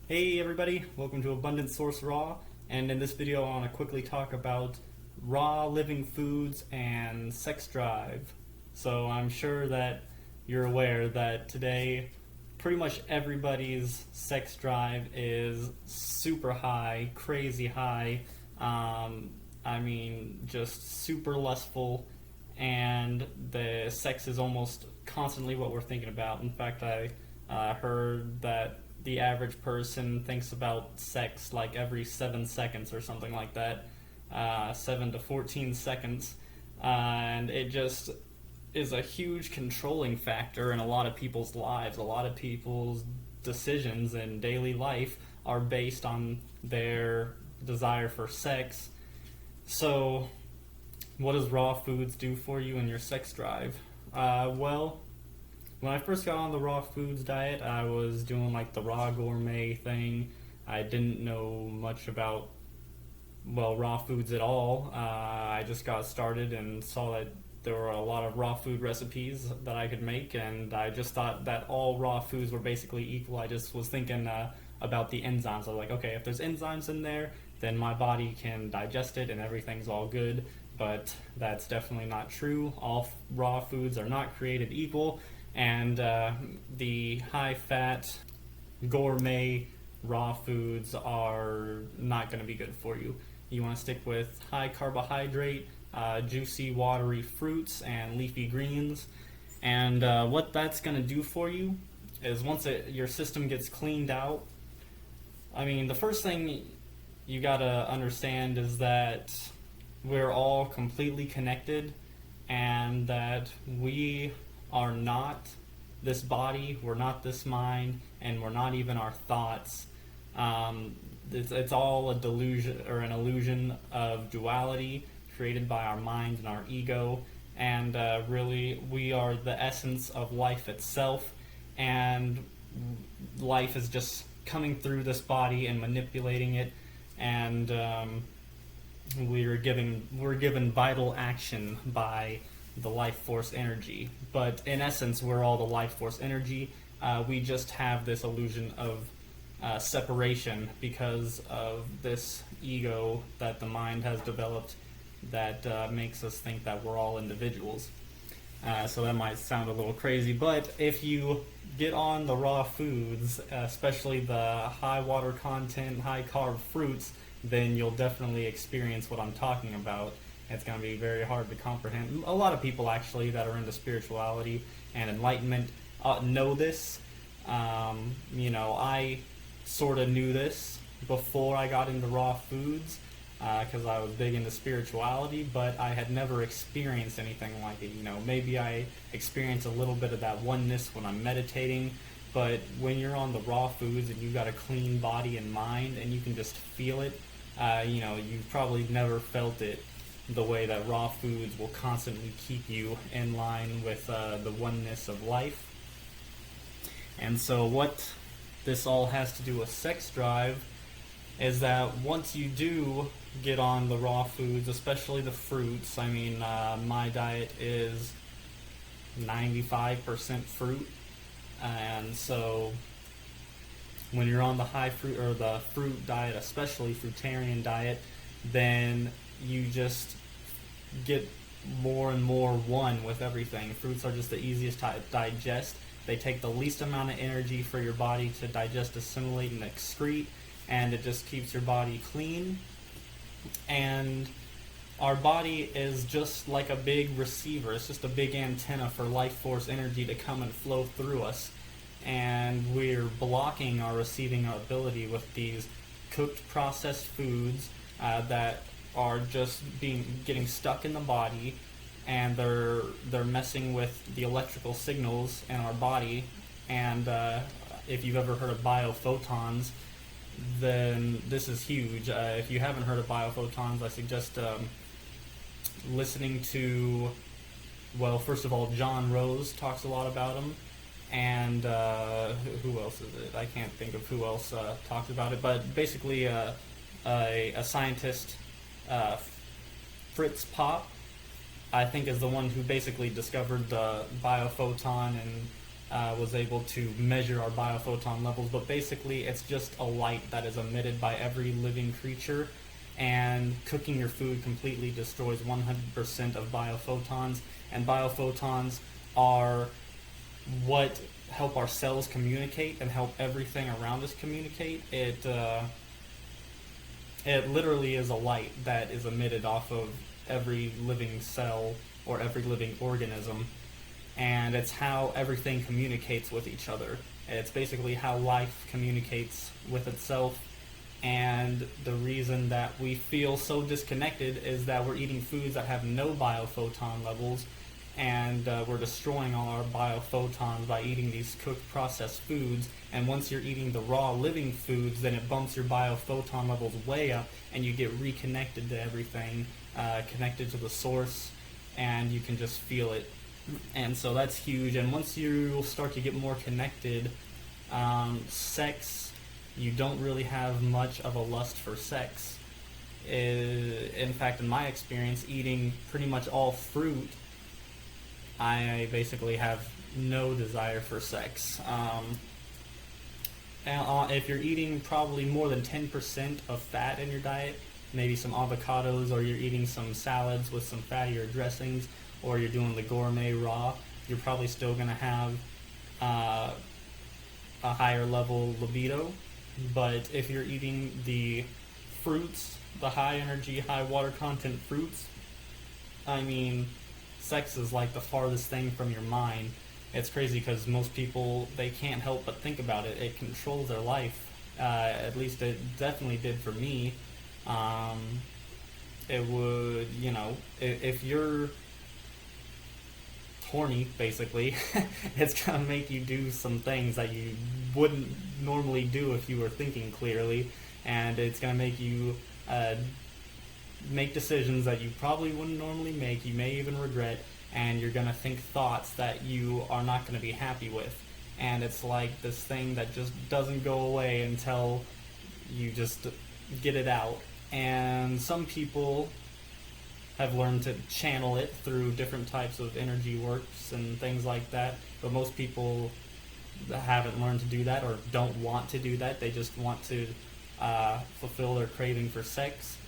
Hey everybody, welcome to Abundant Source Raw, and in this video I want to quickly talk about raw living foods and sex drive. So I'm sure that you're aware that today pretty much everybody's sex drive is super high, crazy high, just super lustful, and the sex is almost constantly what we're thinking about. In fact, I heard that the average person thinks about sex like every 7 seconds or something like that, 7 to 14 seconds, and it just is a huge controlling factor in a lot of people's lives. A lot of people's decisions in daily life are based on their desire for sex. So, what does raw foods do for you in your sex drive? When I first got on the raw foods diet, I was doing like the raw gourmet thing. I didn't know much about, raw foods at all. I just got started and saw that there were a lot of raw food recipes that I could make, and I just thought that all raw foods were basically equal. I just was thinking about the enzymes. I was like, okay, if there's enzymes in there, then my body can digest it and everything's all good. But that's definitely not true. All raw foods are not created equal, and the high fat gourmet raw foods are not going to be good for you. You want to stick with high carbohydrate, juicy, watery fruits and leafy greens. And what that's going to do for you is once your system gets cleaned out, the first thing you got to understand is that we're all completely connected, and that we are not this body, we're not this mind, and we're not even our thoughts. It's all a delusion or an illusion of duality created by our mind and our ego, and really we are the essence of life itself, and life is just coming through this body and manipulating it, and we're given vital action by the life force energy. But in essence, we're all the life force energy. We just have this illusion of separation because of this ego that the mind has developed that makes us think that we're all individuals. So that might sound a little crazy, but if you get on the raw foods, especially the high water content, high carb fruits, then you'll definitely experience what I'm talking about. It's going to be very hard to comprehend. A lot of people actually that are into spirituality and enlightenment know this. I sort of knew this before I got into raw foods because I was big into spirituality, but I had never experienced anything like it. Maybe I experienced a little bit of that oneness when I'm meditating, but when you're on the raw foods and you've got a clean body and mind and you can just feel it, you've probably never felt it the way that raw foods will constantly keep you in line with the oneness of life. And so what this all has to do with sex drive is that once you do get on the raw foods, especially the fruits, my diet is 95% fruit, and so when you're on the high fruit or the fruit diet, especially fruitarian diet, then you just get more and more one with everything. Fruits are just the easiest to digest. They take the least amount of energy for your body to digest, assimilate, and excrete, and it just keeps your body clean. And our body is just like a big receiver. It's just a big antenna for life force energy to come and flow through us. And we're blocking our receiving ability with these cooked processed foods that are just getting stuck in the body, and they're messing with the electrical signals in our body. And if you've ever heard of Biophotons, then this is huge. If you haven't heard of Biophotons, I suggest listening to, first of all, John Rose talks a lot about them, and who else is it? I can't think of who else talks about it, but basically a scientist, Fritz Pop, I think, is the one who basically discovered the biophoton and was able to measure our biophoton levels, but basically it's just a light that is emitted by every living creature, and cooking your food completely destroys 100% of biophotons, and biophotons are what help our cells communicate and help everything around us communicate. It literally is a light that is emitted off of every living cell or every living organism, and it's how everything communicates with each other. It's basically how life communicates with itself, and the reason that we feel so disconnected is that we're eating foods that have no biophoton levels, and we're destroying all our biophotons by eating these cooked processed foods. And once you're eating the raw living foods, then it bumps your biophoton levels way up, and you get reconnected to everything, connected to the source, and you can just feel it. And so that's huge. And once you start to get more connected, sex, you don't really have much of a lust for sex. In fact, in my experience, eating pretty much all fruit, I basically have no desire for sex. If you're eating probably more than 10% of fat in your diet, maybe some avocados, or you're eating some salads with some fattier dressings, or you're doing the gourmet raw, you're probably still going to have a higher level libido. But if you're eating the fruits, the high energy, high water content fruits, I mean, sex is like the farthest thing from your mind. It's crazy because most people, they can't help but think about it. It controls their life. At least it definitely did for me. It would, if you're horny, basically, it's gonna make you do some things that you wouldn't normally do if you were thinking clearly, and it's gonna make you make decisions that you probably wouldn't normally make. You may even regret, and you're gonna think thoughts that you are not gonna be happy with, and it's like this thing that just doesn't go away until you just get it out. And some people have learned to channel it through different types of energy works and things like that, but most people haven't learned to do that, or don't want to do that. They just want to fulfill their craving for sex,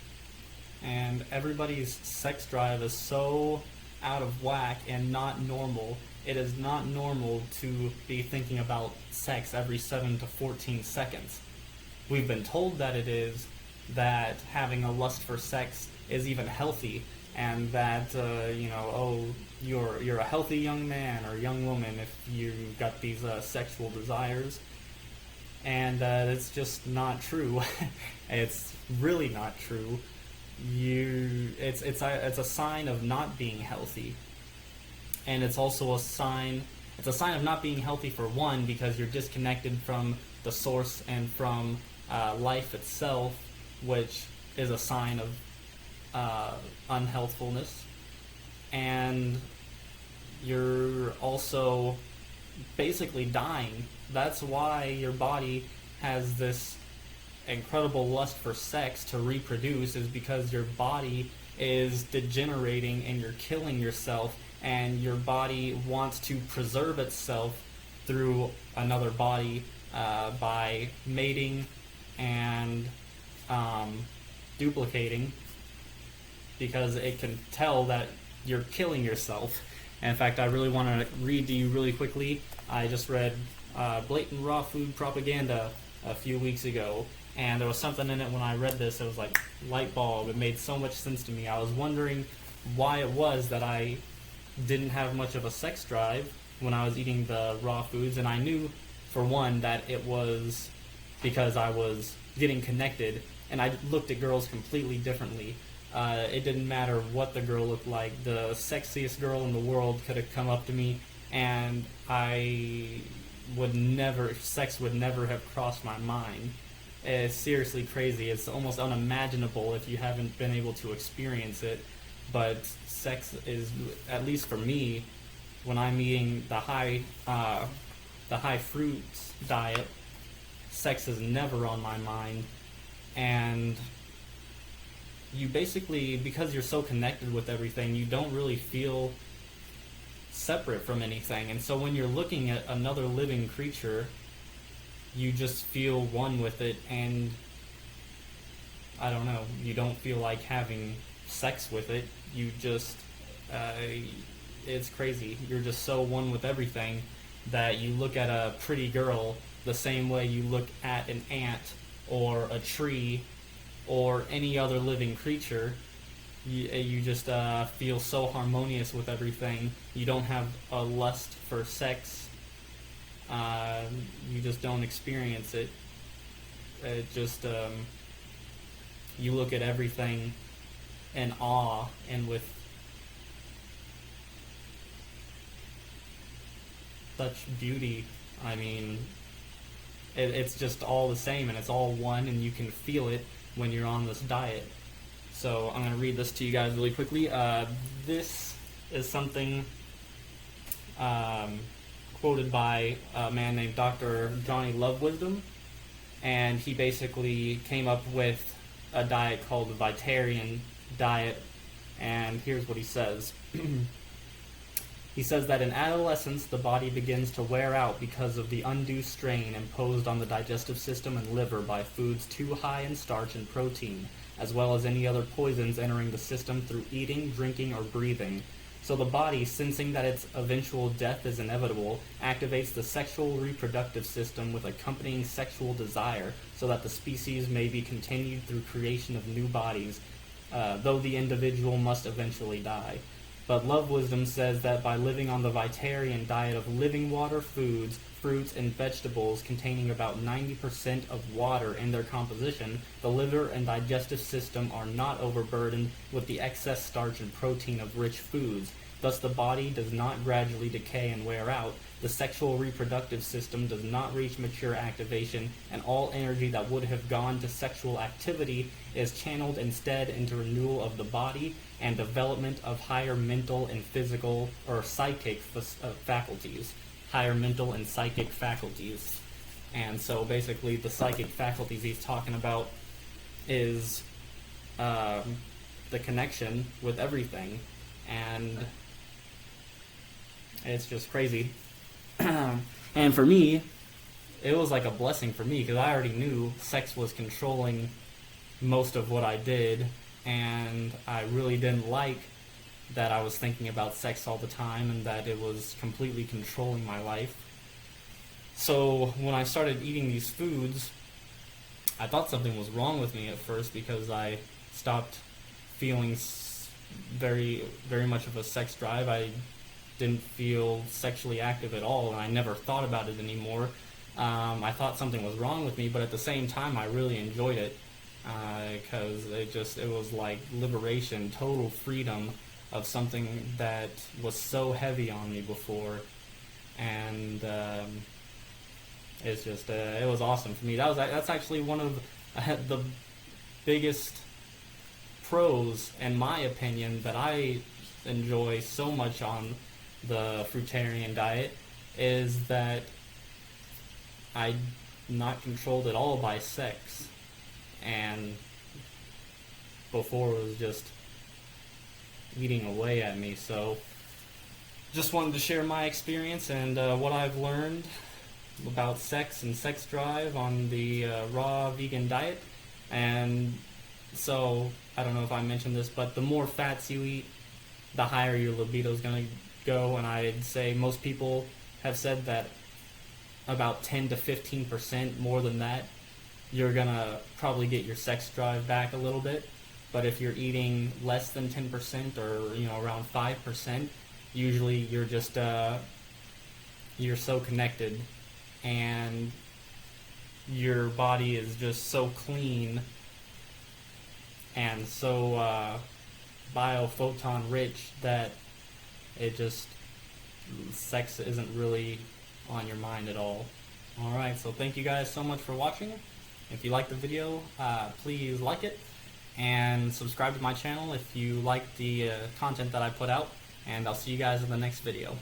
and everybody's sex drive is so out of whack and not normal. It is not normal to be thinking about sex every 7 to 14 seconds. We've been told that it is, that having a lust for sex is even healthy, and that you're a healthy young man or young woman if you've got these sexual desires, and it's just not true. It's really not true. It's a sign of not being healthy, and it's also a sign. It's a sign of not being healthy for one, because you're disconnected from the source and from life itself, which is a sign of unhealthfulness, and you're also basically dying. That's why your body has this incredible lust for sex to reproduce, is because your body is degenerating and you're killing yourself, and your body wants to preserve itself through another body by mating and duplicating, because it can tell that you're killing yourself. And in fact, I really want to read to you really quickly. I just read Blatant Raw Food Propaganda a few weeks ago, and there was something in it when I read this. It was like light bulb. It made so much sense to me. I was wondering why it was that I didn't have much of a sex drive when I was eating the raw foods, and I knew, for one, that it was because I was getting connected, and I looked at girls completely differently. It didn't matter what the girl looked like. The sexiest girl in the world could have come up to me, and sex would never have crossed my mind. It's seriously crazy. It's almost unimaginable if you haven't been able to experience it. But sex is, at least for me, when I'm eating the high fruits diet, sex is never on my mind. And you basically, because you're so connected with everything, you don't really feel separate from anything. And so when you're looking at another living creature, you just feel one with it, and I don't know, you don't feel like having sex with it. You just, it's crazy. You're just so one with everything that you look at a pretty girl the same way you look at an ant or a tree or any other living creature. You just feel so harmonious with everything. You don't have a lust for sex. You just don't experience it. It just, you look at everything in awe and with such beauty. I mean, it's just all the same, and it's all one, and you can feel it when you're on this diet. So I'm going to read this to you guys really quickly. This is something quoted by a man named Dr. Johnny Lovewisdom, and he basically came up with a diet called the Dietary diet, and here's what he says. He says that in adolescence, the body begins to wear out because of the undue strain imposed on the digestive system and liver by foods too high in starch and protein, as well as any other poisons entering the system through eating, drinking, or breathing. So the body, sensing that its eventual death is inevitable, activates the sexual reproductive system with accompanying sexual desire so that the species may be continued through creation of new bodies, though the individual must eventually die. But Love Wisdom says that by living on the Vitarian diet of living water foods, fruits, and vegetables containing about 90% of water in their composition, the liver and digestive system are not overburdened with the excess starch and protein of rich foods. Thus the body does not gradually decay and wear out, the sexual reproductive system does not reach mature activation, and all energy that would have gone to sexual activity is channeled instead into renewal of the body and development of higher mental and physical or psychic faculties. Higher mental and psychic faculties. And so basically the psychic faculties he's talking about is the connection with everything, and it's just crazy. And for me, it was like a blessing for me, because I already knew sex was controlling most of what I did, and I really didn't like that I was thinking about sex all the time and that it was completely controlling my life. So when I started eating these foods, I thought something was wrong with me at first, because I stopped feeling very, very much of a sex drive. I didn't feel sexually active at all, and I never thought about it anymore. I thought something was wrong with me, but at the same time I really enjoyed it, because it was like liberation, total freedom of something that was so heavy on me before. And it's just it was awesome for me. That's actually one of the biggest pros, in my opinion, that I enjoy so much on the fruitarian diet, is that I'm not controlled at all by sex. And before it was just eating away at me. So just wanted to share my experience and what I've learned about sex and sex drive on the raw vegan diet. And so I don't know if I mentioned this, but the more fats you eat, the higher your libido is going to go. And I'd say most people have said that about 10 to 15% more than that, you're going to probably get your sex drive back a little bit. But if you're eating less than 10% or around 5%, usually you're just you're so connected, and your body is just so clean and so biophoton rich that sex isn't really on your mind at all. Alright, so thank you guys so much for watching. If you liked the video, please like it and subscribe to my channel if you like the content that I put out, and I'll see you guys in the next video.